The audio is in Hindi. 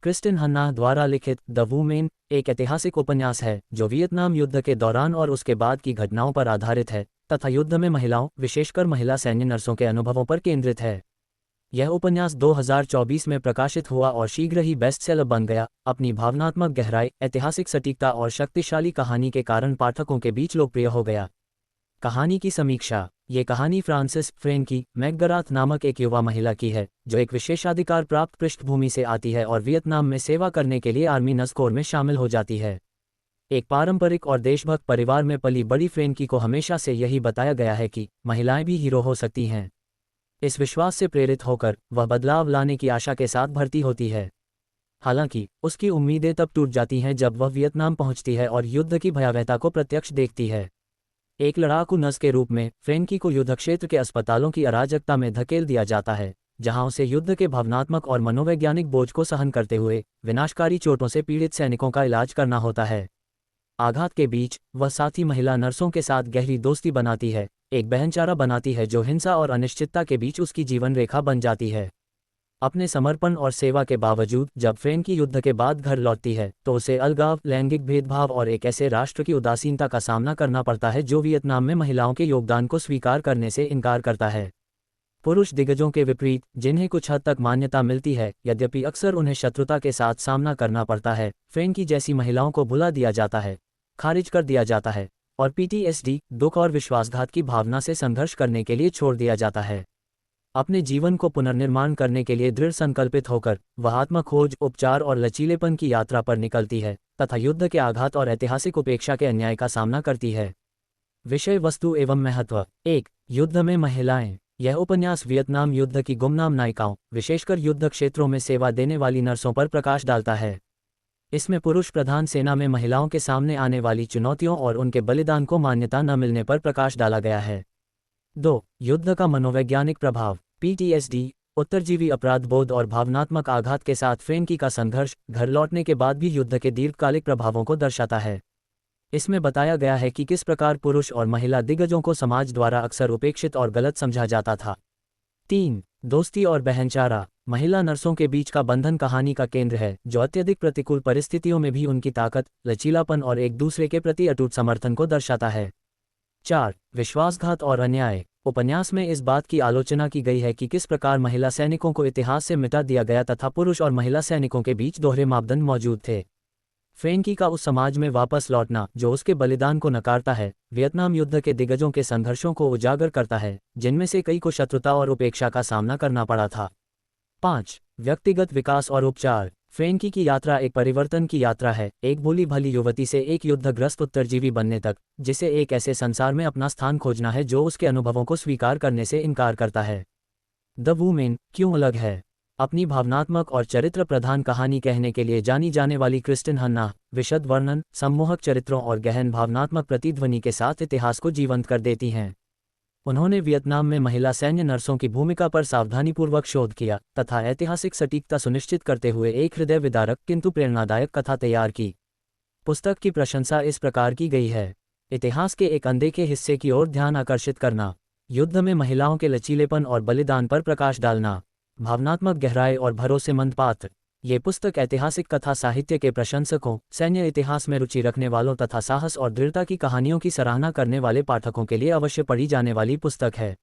क्रिस्टिन हन्ना द्वारा लिखित द वुमेन एक ऐतिहासिक उपन्यास है जो वियतनाम युद्ध के दौरान और उसके बाद की घटनाओं पर आधारित है तथा युद्ध में महिलाओं, विशेषकर महिला सैन्य नर्सों के अनुभवों पर केंद्रित है। यह उपन्यास 2024 में प्रकाशित हुआ और शीघ्र ही बेस्टसेलर बन गया। अपनी भावनात्मक गहराई, ऐतिहासिक सटीकता और शक्तिशाली कहानी के कारण पाठकों के बीच लोकप्रिय हो गया। कहानी की समीक्षा। ये कहानी फ्रांसिस फ्रेंकी मैकगराथ नामक एक युवा महिला की है जो एक विशेषाधिकार प्राप्त पृष्ठभूमि से आती है और वियतनाम में सेवा करने के लिए आर्मी नर्स कोर में शामिल हो जाती है। एक पारंपरिक और देशभक्त परिवार में पली बड़ी फ्रेंकी को हमेशा से यही बताया गया है कि महिलाएं भी हीरो हो सकती हैं। इस विश्वास से प्रेरित होकर वह बदलाव लाने की आशा के साथ भर्ती होती है। हालांकि उसकी उम्मीदें तब टूट जाती हैं जब वह वियतनाम पहुंचती है और युद्ध की भयावहता को प्रत्यक्ष देखती है। एक लड़ाकू नर्स के रूप में फ्रेंकी को युद्धक्षेत्र के अस्पतालों की अराजकता में धकेल दिया जाता है, जहां उसे युद्ध के भावनात्मक और मनोवैज्ञानिक बोझ को सहन करते हुए विनाशकारी चोटों से पीड़ित सैनिकों का इलाज करना होता है। आघात के बीच वह साथी महिला नर्सों के साथ गहरी दोस्ती बनाती है, एक बहनचारा बनाती है जो हिंसा और अनिश्चितता के बीच उसकी जीवन रेखा बन जाती है। अपने समर्पण और सेवा के बावजूद जब फ्रेंकी युद्ध के बाद घर लौटती है तो उसे अलगाव, लैंगिक भेदभाव और एक ऐसे राष्ट्र की उदासीनता का सामना करना पड़ता है जो वियतनाम में महिलाओं के योगदान को स्वीकार करने से इनकार करता है। पुरुष दिग्गजों के विपरीत, जिन्हें कुछ हद तक मान्यता मिलती है, यद्यपि अक्सर उन्हें शत्रुता के साथ सामना करना पड़ता है, फ्रेंकी जैसी महिलाओं को भुला दिया जाता है, खारिज कर दिया जाता है और पीटीएसडी, दुख और विश्वासघात की भावना से संघर्ष करने के लिए छोड़ दिया जाता है। अपने जीवन को पुनर्निर्माण करने के लिए दृढ़ संकल्पित होकर वह आत्मखोज, उपचार और लचीलेपन की यात्रा पर निकलती है तथा युद्ध के आघात और ऐतिहासिक उपेक्षा के अन्याय का सामना करती है। विषय वस्तु एवं महत्व। 1. युद्ध में महिलाएं। यह उपन्यास वियतनाम युद्ध की गुमनाम नायिकाओं, विशेषकर युद्ध क्षेत्रों में सेवा देने वाली नर्सों पर प्रकाश डालता है। इसमें पुरुष प्रधान सेना में महिलाओं के सामने आने वाली चुनौतियों और उनके बलिदान को मान्यता न मिलने पर प्रकाश डाला गया है। 2. युद्ध का मनोवैज्ञानिक प्रभाव। पीटीएसडी, उत्तरजीवी अपराध बोध और भावनात्मक आघात के साथ फ्रेंकी का संघर्ष घर लौटने के बाद भी युद्ध के दीर्घकालिक प्रभावों को दर्शाता है। इसमें बताया गया है कि किस प्रकार पुरुष और महिला दिग्गजों को समाज द्वारा अक्सर उपेक्षित और गलत समझा जाता था। 3. दोस्ती और बहनचारा। महिला नर्सों के बीच का बंधन कहानी का केंद्र है, जो अत्यधिक प्रतिकूल परिस्थितियों में भी उनकी ताकत, लचीलापन और एक दूसरे के प्रति अटूट समर्थन को दर्शाता है। 4. विश्वासघात और अन्याय। उपन्यास में इस बात की आलोचना की गई है कि किस प्रकार महिला सैनिकों को इतिहास से मिटा दिया गया तथा पुरुष और महिला सैनिकों के बीच दोहरे मापदंड मौजूद थे। फ्रेंकी का उस समाज में वापस लौटना जो उसके बलिदान को नकारता है, वियतनाम युद्ध के दिग्गजों के संघर्षों को उजागर करता है, जिनमें से कई को शत्रुता और उपेक्षा का सामना करना पड़ा था। 5. व्यक्तिगत विकास और उपचार। फ्रेंकी की यात्रा एक परिवर्तन की यात्रा है, एक भोली भाली युवती से एक युद्धग्रस्त उत्तरजीवी बनने तक, जिसे एक ऐसे संसार में अपना स्थान खोजना है जो उसके अनुभवों को स्वीकार करने से इनकार करता है। द वुमेन क्यों अलग है। अपनी भावनात्मक और चरित्र प्रधान कहानी कहने के लिए जानी जाने वाली क्रिस्टिन हन्ना विशद वर्णन, सम्मोहक चरित्रों और गहन भावनात्मक प्रतिध्वनि के साथ इतिहास को जीवंत कर देती हैं। उन्होंने वियतनाम में महिला सैन्य नर्सों की भूमिका पर सावधानीपूर्वक शोध किया तथा ऐतिहासिक सटीकता सुनिश्चित करते हुए एक हृदय विदारक किंतु प्रेरणादायक कथा तैयार की। पुस्तक की प्रशंसा इस प्रकार की गई है। इतिहास के एक अनदेखे हिस्से की ओर ध्यान आकर्षित करना, युद्ध में महिलाओं के लचीलेपन और बलिदान पर प्रकाश डालना, भावनात्मक गहराई और भरोसेमंद पात्र। ये पुस्तक ऐतिहासिक कथा साहित्य के प्रशंसकों, सैन्य इतिहास में रुचि रखने वालों तथा साहस और दृढ़ता की कहानियों की सराहना करने वाले पाठकों के लिए अवश्य पढ़ी जाने वाली पुस्तक है।